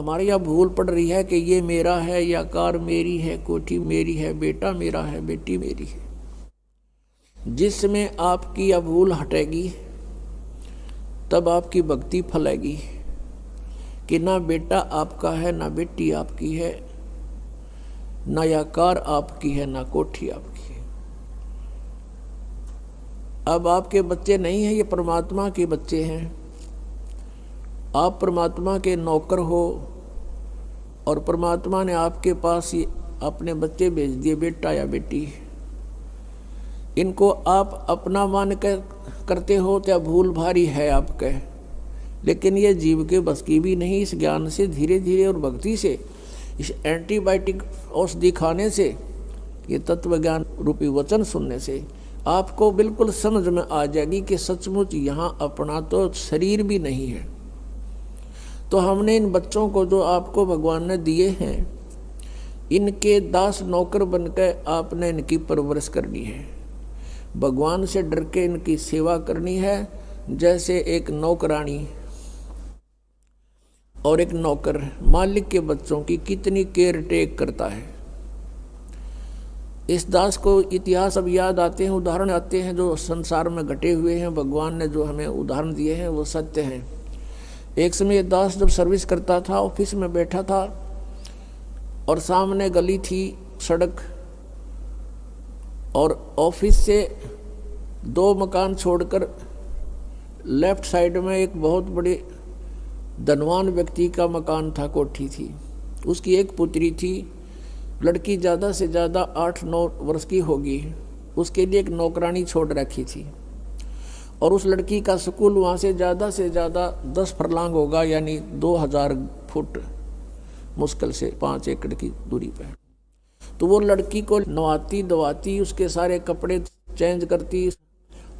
हमारे यहाँ भूल पड़ रही है कि ये मेरा है, या कार मेरी है, कोठी मेरी है, बेटा मेरा है, बेटी मेरी है। जिसमें आपकी यह भूल हटेगी तब आपकी भक्ति फलेगी कि ना बेटा आपका है, ना बेटी आपकी है, ना यह कार आपकी है, ना कोठी आपकी है। अब आपके बच्चे नहीं हैं, ये परमात्मा के बच्चे हैं। आप परमात्मा के नौकर हो और परमात्मा ने आपके पास ही अपने बच्चे भेज दिए, बेटा या बेटी। इनको आप अपना मान कर करते हो तो भूल भारी है आपके, लेकिन ये जीव के बस की भी नहीं। इस ज्ञान से धीरे धीरे और भक्ति से, इस एंटीबायोटिक औषधि खाने से, ये तत्व ज्ञान रूपी वचन सुनने से आपको बिल्कुल समझ में आ जाएगी कि सचमुच यहाँ अपना तो शरीर भी नहीं है। तो हमने इन बच्चों को जो आपको भगवान ने दिए हैं, इनके दास नौकर बनकर आपने इनकी परवरिश करनी है। भगवान से डर के इनकी सेवा करनी है, जैसे एक नौकरानी और एक नौकर मालिक के बच्चों की कितनी केयर टेक करता है। इस दास को इतिहास अब याद आते हैं, उदाहरण आते हैं जो संसार में घटे हुए हैं। भगवान ने जो हमें उदाहरण दिए हैं वो सत्य हैं। एक समय दास जब सर्विस करता था, ऑफिस में बैठा था और सामने गली थी, सड़क, और ऑफिस से 2 मकान छोड़कर लेफ्ट साइड में एक बहुत बड़े धनवान व्यक्ति का मकान था, कोठी थी। उसकी एक पुत्री थी, लड़की ज़्यादा से ज़्यादा 8-9 वर्ष की होगी। उसके लिए एक नौकरानी छोड़ रखी थी और उस लड़की का स्कूल वहाँ से ज़्यादा 10 फरलांग होगा, यानी 2000 फुट मुश्किल से 5 एकड़ की दूरी पर। तो वो लड़की को नवाती धवाती, उसके सारे कपड़े चेंज करती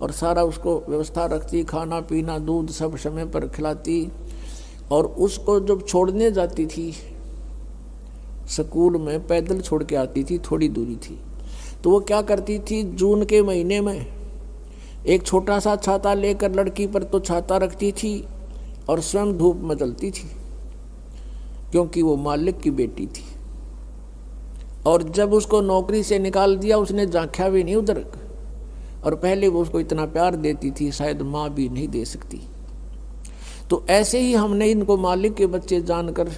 और सारा उसको व्यवस्था रखती, खाना पीना दूध सब समय पर खिलाती। और उसको जब छोड़ने जाती थी स्कूल में, पैदल छोड़ के आती थी, थोड़ी दूरी थी, तो वो क्या करती थी, जून के महीने में एक छोटा सा छाता लेकर लड़की पर तो छाता रखती थी और स्वयं धूप में जलती थी, क्योंकि वो मालिक की बेटी थी। और जब उसको नौकरी से निकाल दिया, उसने झांका भी नहीं उधर। और पहले वो उसको इतना प्यार देती थी, शायद माँ भी नहीं दे सकती। तो ऐसे ही हमने इनको मालिक के बच्चे जानकर,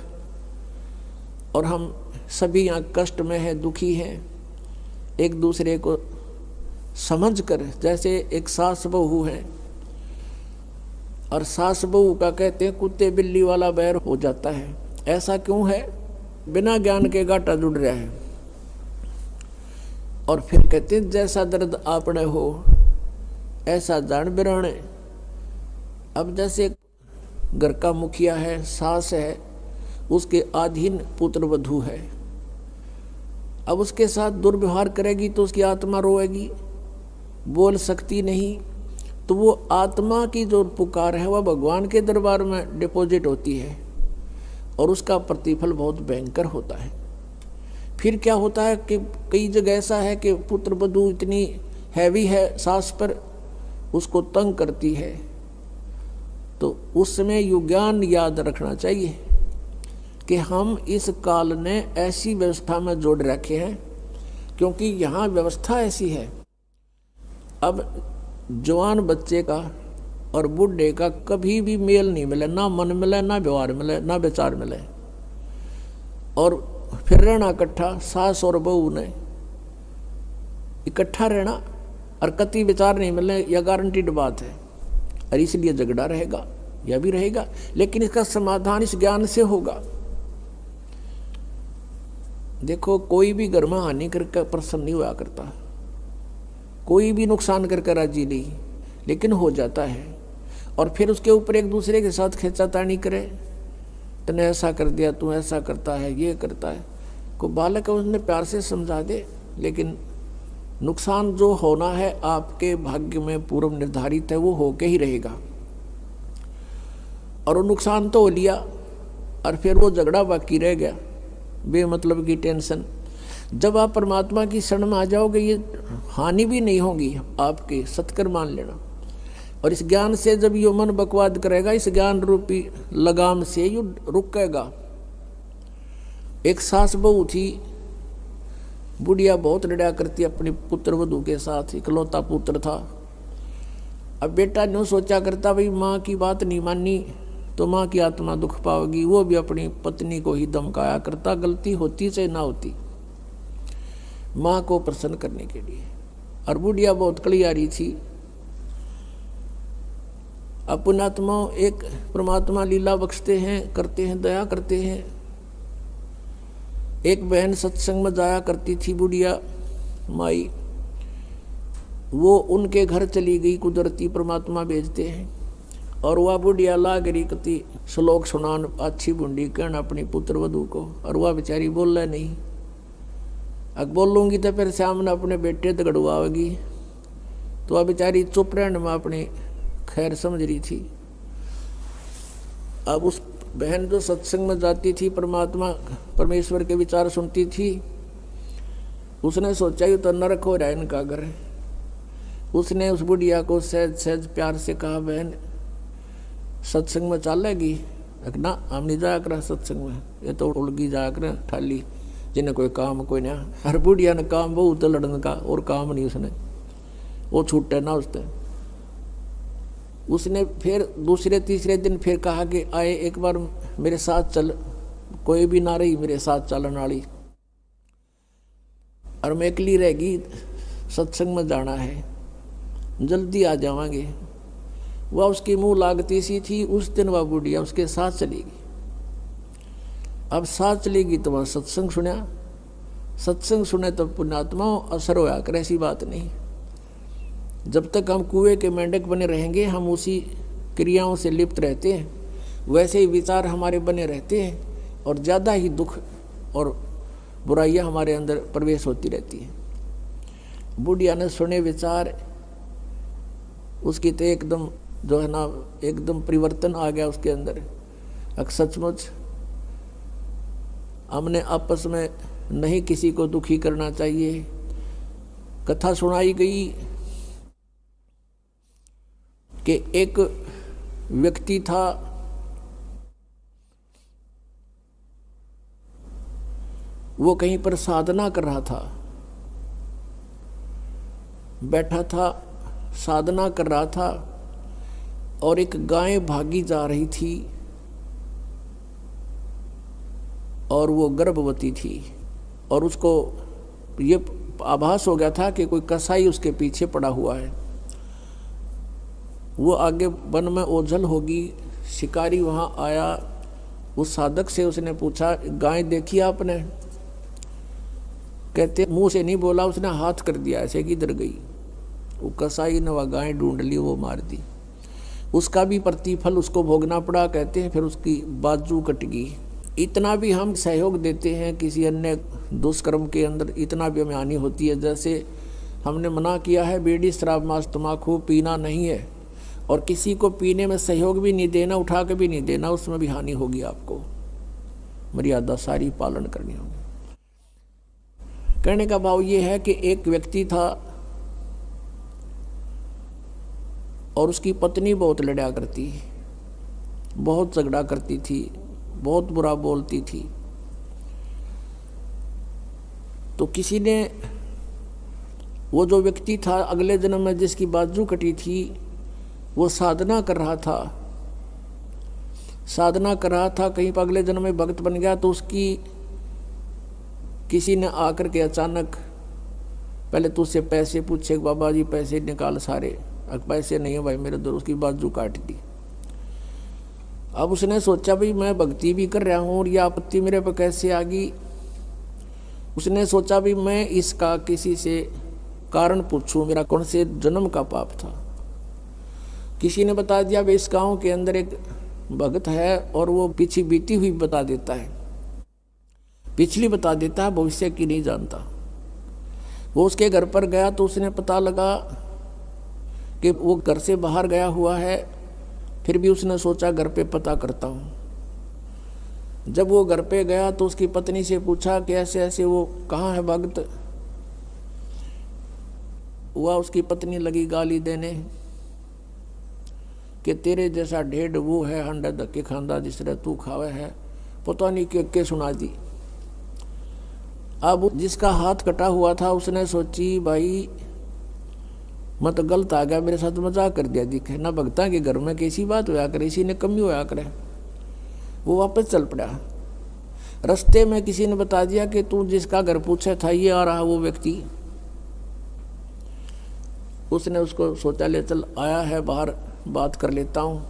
और हम सभी यहाँ कष्ट में हैं, दुखी हैं, एक दूसरे को समझकर, जैसे एक सास बहू है और सास बहू का कहते हैं कुत्ते बिल्ली वाला बैर हो जाता है। ऐसा क्यों है? बिना ज्ञान के गाटा जुड़ रहा है। और फिर कहते हैं जैसा दर्द आपने हो ऐसा जान बिराने। अब जैसे घर का मुखिया है, सास है, उसके अधीन पुत्र वधू है, अब उसके साथ दुर्व्यवहार करेगी तो उसकी आत्मा रोएगी, बोल सकती नहीं। तो वो आत्मा की जो पुकार है वह भगवान के दरबार में डिपॉजिट होती है और उसका प्रतिफल बहुत भयंकर होता है। फिर क्या होता है कि कई जगह ऐसा है कि पुत्र वधू इतनी हैवी है सास पर, उसको तंग करती है, तो उस समय युज्ञान याद रखना चाहिए कि हम इस काल ने ऐसी व्यवस्था में जोड़ रखे हैं, क्योंकि यहाँ व्यवस्था ऐसी है। अब जवान बच्चे का और बूढ़े का कभी भी मेल नहीं मिले, ना मन मिले, ना व्यवहार मिले, ना विचार मिले, और फिर रहना इकट्ठा, सास और बहू ने इकट्ठा रहना और कति विचार नहीं मिले, यह गारंटीड बात है। और इसलिए झगड़ा रहेगा, यह भी रहेगा, लेकिन इसका समाधान इस ज्ञान से होगा। देखो, कोई भी घर में हानि करके प्रसन्न नहीं हुआ करता, कोई भी नुकसान करके राजी नहीं, लेकिन हो जाता है। और फिर उसके ऊपर एक दूसरे के साथ खींचातानी करे, तूने ऐसा कर दिया, तू ऐसा करता है, ये करता है। को बालक है उसने प्यार से समझा दे, लेकिन नुकसान जो होना है आपके भाग्य में पूर्व निर्धारित है, वो होके ही रहेगा। और वो नुकसान तो हो लिया और फिर वो झगड़ा बाकी रह गया, बेमतलब की टेंशन। जब आप परमात्मा की शरण में आ जाओगे, ये हानि भी नहीं होगी आपके, सत्कर मान लेना। और इस ज्ञान से जब यो मन बकवाद करेगा, इस ज्ञान रूपी लगाम से यो रुकेगा, एक सास बहू थी, बुढ़िया बहुत लड़ा करती अपनी पुत्र वधू के साथ, इकलौता पुत्र था। अब बेटा यूँ सोचा करता भाई माँ की बात नहीं मानी तो माँ की आत्मा दुख पाएगी, वो भी अपनी पत्नी को ही धमकाया करता, गलती होती चाहे ना होती, माँ को प्रसन्न करने के लिए। और बुढ़िया बहुत कलियारी थी। अब पुण्यात्मा एक परमात्मा लीला बख्शते हैं, करते हैं, दया करते हैं। एक बहन सत्संग में जाया करती थी बुढ़िया माई, वो उनके घर चली गई, कुदरती परमात्मा भेजते हैं। और वह बुढ़िया लाग रही कति श्लोक सुनान अच्छी बुंडी कहना अपनी पुत्र वधू को, और वह बेचारी बोल रहा नहीं। अब बोलूँगी तो फिर सामने अपने बेटे दगड़वाएगी, तो वह बेचारी चुप रहने में अपनी खैर समझ रही थी। अब उस बहन जो सत्संग में जाती थी, परमात्मा परमेश्वर के विचार सुनती थी, उसने सोचा ये तो नरक हो रहा है इनका घर। उसने उस बुढ़िया को सहज सहज प्यार से कहा, बहन सत्संग में चलेगी? ना हम नहीं जाया कर सत्संग में, ये तो उड़गी जाया कर ठाली, जिन्हें कोई काम कोई ना। हर बुढ़िया ने काम बहुत लड़ने का, और काम नहीं उसने, वो छूटे ना उसने फिर दूसरे तीसरे दिन फिर कहा कि आए एक बार मेरे साथ चल, कोई भी ना रही मेरे साथ चलन वाली, और मैं अकेली रहेगी, सत्संग में जाना है, जल्दी आ जावांगे। वह उसकी मुंह लागती सी थी। उस दिन वह बुढ़िया उसके साथ चलेगी। अब साथ चलेगी तो वह सत्संग सुना, सत्संग सुने तो पुण्यात्मा असर होया कर, ऐसी बात नहीं। जब तक हम कुएं के मेंढक बने रहेंगे, हम उसी क्रियाओं से लिप्त रहते हैं, वैसे ही विचार हमारे बने रहते हैं, और ज़्यादा ही दुख और बुराइयां हमारे अंदर प्रवेश होती रहती है। बुढ़िया ने सुने विचार, उसकी तो एकदम जो है ना एकदम परिवर्तन आ गया उसके अंदर। सचमुच हमने आपस में नहीं किसी को दुखी करना चाहिए। कथा सुनाई गई कि एक व्यक्ति था, वो कहीं पर साधना कर रहा था, बैठा था, साधना कर रहा था, और एक गाय भागी जा रही थी, और वो गर्भवती थी, और उसको ये आभास हो गया था कि कोई कसाई उसके पीछे पड़ा हुआ है। वो आगे वन में ओझल होगी। शिकारी वहाँ आया, उस साधक से उसने पूछा, गाय देखी आपने? कहते मुंह से नहीं बोला, उसने हाथ कर दिया ऐसे, किधर गई? वो कसाई ने वह गाय ढूंढ ली, वो मार दी। उसका भी प्रतिफल उसको भोगना पड़ा। कहते हैं फिर उसकी बाजू कट गई। इतना भी हम सहयोग देते हैं किसी अन्य दुष्कर्म के अंदर, इतना भी हमें हानि होती है। जैसे हमने मना किया है बीड़ी शराब मांस तम्बाकू पीना नहीं है, और किसी को पीने में सहयोग भी नहीं देना, उठा के भी नहीं देना, उसमें भी हानि होगी। आपको मर्यादा सारी पालन करनी होगी। कहने का भाव ये है कि एक व्यक्ति था और उसकी पत्नी बहुत लड़ा करती, बहुत झगड़ा करती थी, बहुत बुरा बोलती थी। तो किसी ने, वो जो व्यक्ति था अगले जन्म में जिसकी बाजू कटी थी, वो साधना कर रहा था, साधना कर रहा था, कहीं पर अगले जन्म में भक्त बन गया। तो उसकी किसी ने आकर के अचानक पहले तो उससे पैसे पूछे, बाबा जी पैसे निकाल सारे। पैसे नहीं है भाई मेरे दो, उसकी बाजू काट दी। अब उसने सोचा भाई मैं भक्ति भी कर रहा हूँ और यह आपत्ति मेरे पर कैसे आ गई। उसने सोचा भी मैं इसका किसी से कारण पूछूं, मेरा कौन से जन्म का पाप था। किसी ने बता दिया भाई इस गाँव के अंदर एक भक्त है और वो पीछे बीती हुई बता देता है, पिछली बता देता है, भविष्य की नहीं जानता। वो उसके घर पर गया तो उसने पता लगा कि वो घर से बाहर गया हुआ है। फिर भी उसने सोचा घर पे पता करता हूँ। जब वो घर पे गया तो उसकी पत्नी से पूछा कि ऐसे ऐसे वो कहाँ है भक्त। हुआ उसकी पत्नी लगी गाली देने कि तेरे जैसा ढेड वो है, अंडा धक्के खांदा जिस तरह तू खावे है, पता नहीं के सुना दी। अब जिसका हाथ कटा हुआ था उसने सोची भाई मैं तो गलत आ गया, मेरे साथ मजाक कर दिया, दिखे ना भगता के घर में कैसी बात होया करे, इसी ने कमी होया करे। वो वापस चल पड़ा। रास्ते में किसी ने बता दिया कि तू जिसका घर पूछा था ये आ रहा वो व्यक्ति। उसने उसको सोचा ले चल आया है बाहर बात कर लेता हूँ।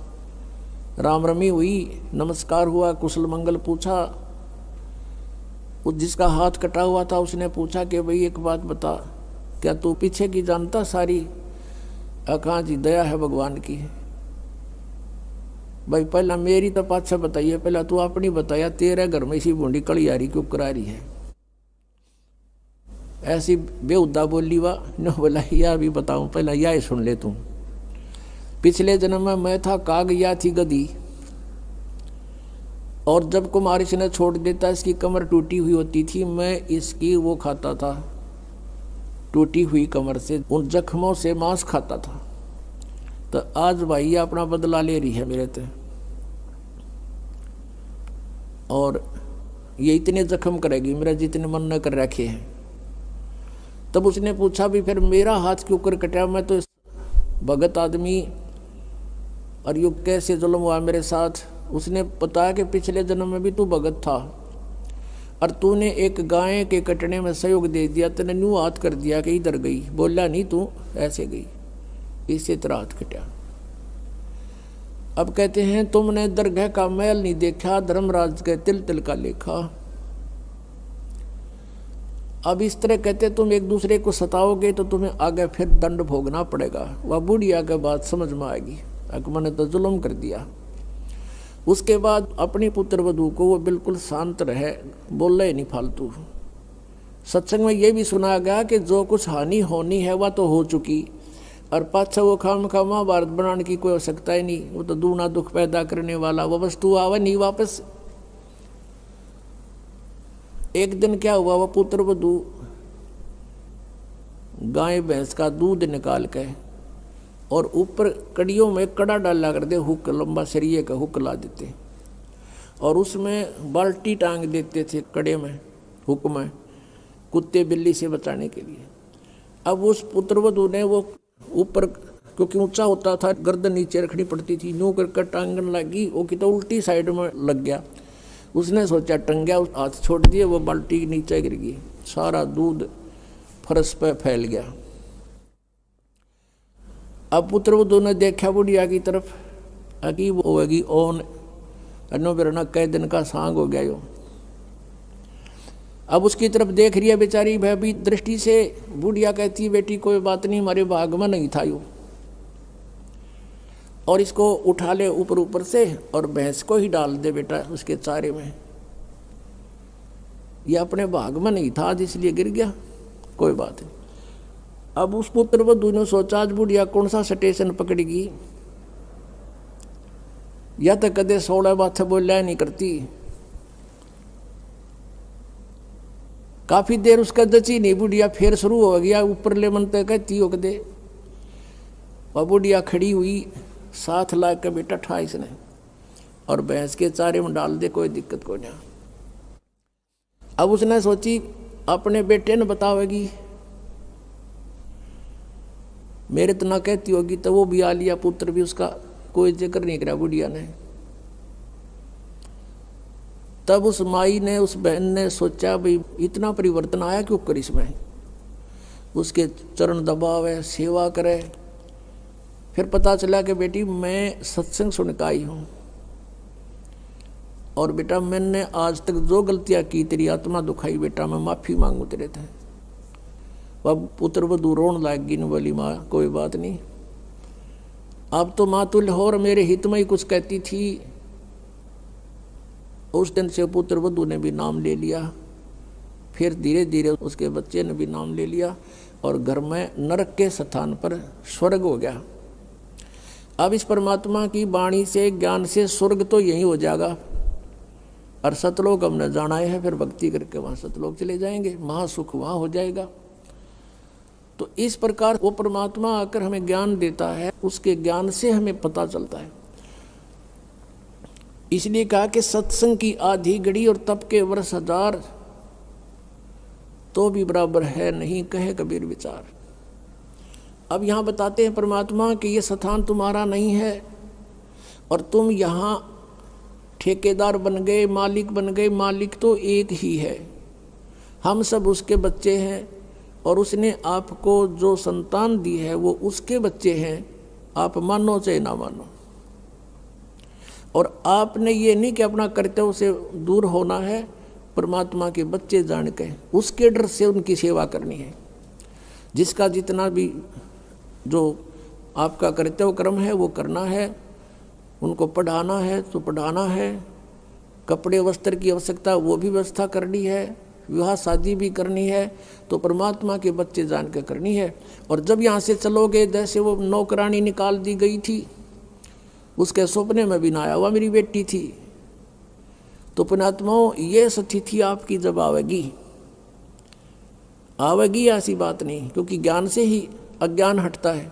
राम रमी हुई, नमस्कार हुआ, कुशल मंगल पूछा। उस जिसका हाथ कटा हुआ था उसने पूछा कि भाई एक बात बता, क्या तू पीछे की जानता सारी? कहाँ जी, दया है भगवान की। भाई पहला मेरी तो पाछा बताइए, पहला तू अपनी बताया, तेरे घर में इसी बूंदी कड़ी आ रही क्यों करा रही है? ऐसी बेहुदा बोली वाह न बोला, यह भी बताऊं, पहला यह सुन ले तू। पिछले जन्म में मैं था काग, या थी गधी, और जब कुमारिश ने छोड़ देता इसकी कमर टूटी हुई होती थी, मैं इसकी वो खाता था, टूटी हुई कमर से उन जख्मों से मांस खाता था। तो आज भाई ये अपना बदला ले रही है मेरे ते, और ये इतने जख्म करेगी मेरा जितने मन न कर रखे हैं। तब उसने पूछा भी फिर मेरा हाथ क्यों कर कटा? मैं तो भगत आदमी, और यू कैसे जुल्म हुआ मेरे साथ? उसने बताया कि पिछले जन्म में भी तू भगत था और तूने एक गाय के कटने में सहयोग दे दिया, तूने न्यू हाथ कर दिया कि इधर गई, बोला नहीं तू ऐसे गई, इससे तेरा हाथ कटा। अब कहते हैं तुमने दरगाह का मैल नहीं देखा, धर्मराज के तिल तिल का लेखा। अब इस तरह कहते तुम एक दूसरे को सताओगे तो तुम्हें आगे फिर दंड भोगना पड़ेगा। वह बुढ़िया के बात समझ में आएगी, मैंने तो जुल्म कर दिया। उसके बाद अपनी पुत्र वधू को वो बिल्कुल शांत रहे, बोले ही नहीं फालतू। सत्संग में ये भी सुना गया कि जो कुछ हानि होनी है वह तो हो चुकी, और पाछा वो खाम खा महाभारत बनाने की कोई आवश्यकता ही नहीं। वो तो दूना दुख पैदा करने वाला वो वस्तु आवे नहीं वापस। एक दिन क्या हुआ, वह पुत्र वधू गाय भैंस का दूध निकाल के और ऊपर कड़ियों में कड़ा डाला कर दे, हुक लंबा सरिये का हुक ला देते, और उसमें बाल्टी टांग देते थे कड़े में, हुक में, कुत्ते बिल्ली से बचाने के लिए। अब उस पुत्रवधू ने वो ऊपर, क्योंकि ऊंचा होता था, गर्दन नीचे रखनी पड़ती थी, यूं कर टांगन लगी, वो कि तो उल्टी साइड में लग गया। उसने सोचा टंगा, उस हाथ छोड़ दिए, वो बाल्टी नीचे गिर गई, सारा दूध फर्श पे फैल गया। अब पुत्रवधू ने देखा बुढ़िया की तरफ, अकीब होगी ओन अनो बिरना कई दिन का सांग हो गया यो। अब उसकी तरफ देख रही है बेचारी भयभीत दृष्टि से। बुढ़िया कहती बेटी कोई बात नहीं, हमारे भाग में नहीं था यो, और इसको उठा ले ऊपर ऊपर से और भैंस को ही डाल दे बेटा उसके चारे में। ये अपने भाग में नहीं था आज इसलिए गिर गया, कोई बात नहीं। अब उस पुत्रवधू ने सोचा आज बुढ़िया कौन सा स्टेशन पकड़ेगी, या तो कदे 16 बात बोलिया नहीं करती। काफी देर उसका जची नहीं, बुढ़िया फिर शुरू हो गया ऊपर ले मन तक कहती हो कदे। वह बुढ़िया खड़ी हुई, साथ ला के बेटा ठा इसने और भैंस के चारे में डाल दे, कोई दिक्कत को नहीं। अब उसने सोची अपने बेटे ने बतावेगी, मेरे तो ना कहती होगी, तो वो भी आ लिया, पुत्र भी उसका कोई जिक्र नहीं करा बुढ़िया ने। तब उस माई ने, उस बहन ने सोचा भाई इतना परिवर्तन आया क्यों कर इसमें, उसके चरण दबावे, सेवा करे। फिर पता चला कि बेटी मैं सत्संग सुन के आई हूँ, और बेटा मैंने आज तक जो गलतियाँ की तेरी आत्मा दुखाई, बेटा मैं माफ़ी मांगू तेरे थे। अब पुत्र वधू रोन लाग गई, बोली माँ कोई बात नहीं, अब तो माँ तुल्य हो और मेरे हित में ही कुछ कहती थी। उस दिन से पुत्र वधू ने भी नाम ले लिया, फिर धीरे धीरे उसके बच्चे ने भी नाम ले लिया, और घर में नरक के स्थान पर स्वर्ग हो गया। अब इस परमात्मा की वाणी से, ज्ञान से स्वर्ग तो यही हो जाएगा, और सतलोक हमने जाना है, फिर भक्ति करके वहाँ सतलोक चले जाएंगे, महासुख वहाँ हो जाएगा। तो इस प्रकार वो परमात्मा आकर हमें ज्ञान देता है, उसके ज्ञान से हमें पता चलता है। इसलिए कहा कि सत्संग की आधी घड़ी और तप के वर्ष 1000, तो भी बराबर है नहीं, कहे कबीर विचार। अब यहाँ बताते हैं परमात्मा कि ये स्थान तुम्हारा नहीं है और तुम यहाँ ठेकेदार बन गए, मालिक बन गए। मालिक तो एक ही है, हम सब उसके बच्चे हैं और उसने आपको जो संतान दी है वो उसके बच्चे हैं, आप मानो चाहे ना मानो। और आपने ये नहीं कि अपना कर्तव्य से दूर होना है, परमात्मा के बच्चे जान के उसके डर से उनकी सेवा करनी है। जिसका जितना भी जो आपका कर्तव्य कर्म है वो करना है, उनको पढ़ाना है तो पढ़ाना है, कपड़े वस्त्र की आवश्यकता वो भी व्यवस्था करनी है, विवाह शादी भी करनी है, तो परमात्मा के बच्चे जान के करनी है। और जब यहाँ से चलोगे, जैसे वो नौकरानी निकाल दी गई थी, उसके सपने में भी ना आया, वह मेरी बेटी थी। तो पुण्यात्माओं, ये स्थिति आपकी जब आवेगी ऐसी बात नहीं, क्योंकि ज्ञान से ही अज्ञान हटता है।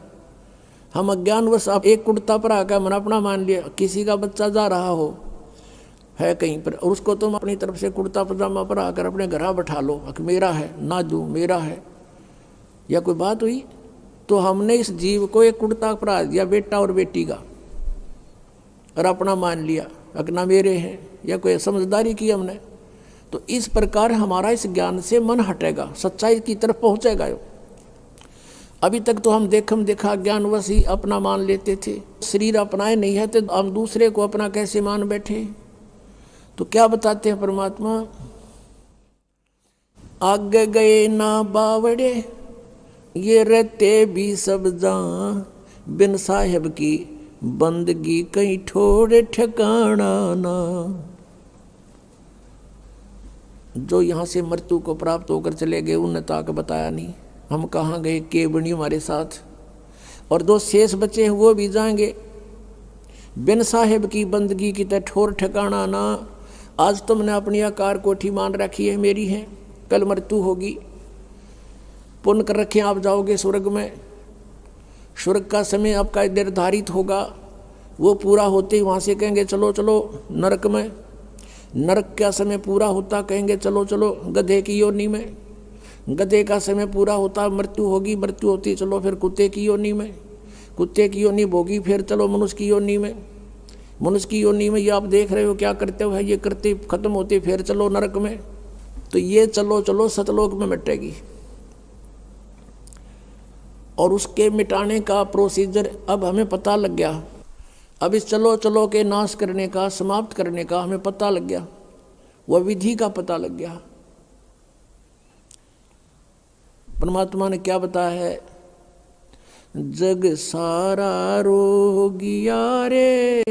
हम अज्ञानवश आप एक कुर्ता पर आकर मन अपना मान लिया, किसी का बच्चा जा रहा हो है कहीं पर, और उसको तुम अपनी तरफ से कुर्ता पजामा पर आकर अपने घर बैठा लो, मेरा है ना दूँ, मेरा है, या कोई बात हुई? तो हमने इस जीव को एक कुर्ता परा दिया, बेटा और बेटी का, और अपना मान लिया अपना मेरे हैं, या कोई समझदारी की हमने। तो इस प्रकार हमारा इस ज्ञान से मन हटेगा, सच्चाई की तरफ पहुंचेगा। अभी तक तो हम देखा ज्ञानवश ही अपना मान लेते थे, शरीर अपनाए नहीं है तो हम दूसरे को अपना कैसे मान बैठे। तो क्या बताते हैं परमात्मा, आगे गए ना बावड़े ये रहते भी सब जान, बिन साहेब की बंदगी कहीं ठोड़े ठिकाना ना। जो यहाँ से मृत्यु को प्राप्त होकर चले गए उन्हें ताक बताया नहीं, हम कहाँ गए, के बनी हमारे साथ। और दो शेष बचे हैं वो भी जाएंगे, बिन साहेब की बंदगी की तरह ठोर ठिकाना ना। आज तुमने अपनी आकार कोठी मान रखी है मेरी है, कल मृत्यु होगी, पुण्य कर रखे आप जाओगे स्वर्ग में, स्वर्ग का समय आपका निर्धारित होगा, वो पूरा होते ही वहाँ से कहेंगे चलो चलो नरक में, नरक का समय पूरा होता कहेंगे चलो चलो गधे की योनि में, गधे का समय पूरा होता मृत्यु होगी, मृत्यु होती चलो फिर कुत्ते की योनि में, कुत्ते की योनि भोगी फिर चलो मनुष्य की योनि में, मनुष्य की योनि में ये आप देख रहे हो क्या करते हो है, ये करते खत्म होते फिर चलो नरक में। तो ये चलो चलो सतलोक में मिटेगी। और उसके मिटाने का प्रोसीजर अब हमें पता लग गया, अब इस चलो चलो के नाश करने का, समाप्त करने का हमें पता लग गया, वह विधि का पता लग गया। परमात्मा ने क्या बताया है, जग सारा रोगिया रे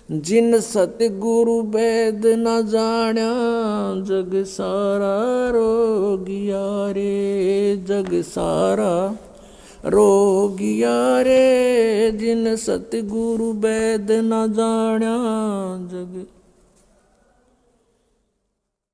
जिन सतगुरु वेद न जाण्या, जग सारा रोगिया रे, जग सारा रोगिया रे जिन सतगुरु वेद न जाण्या, जग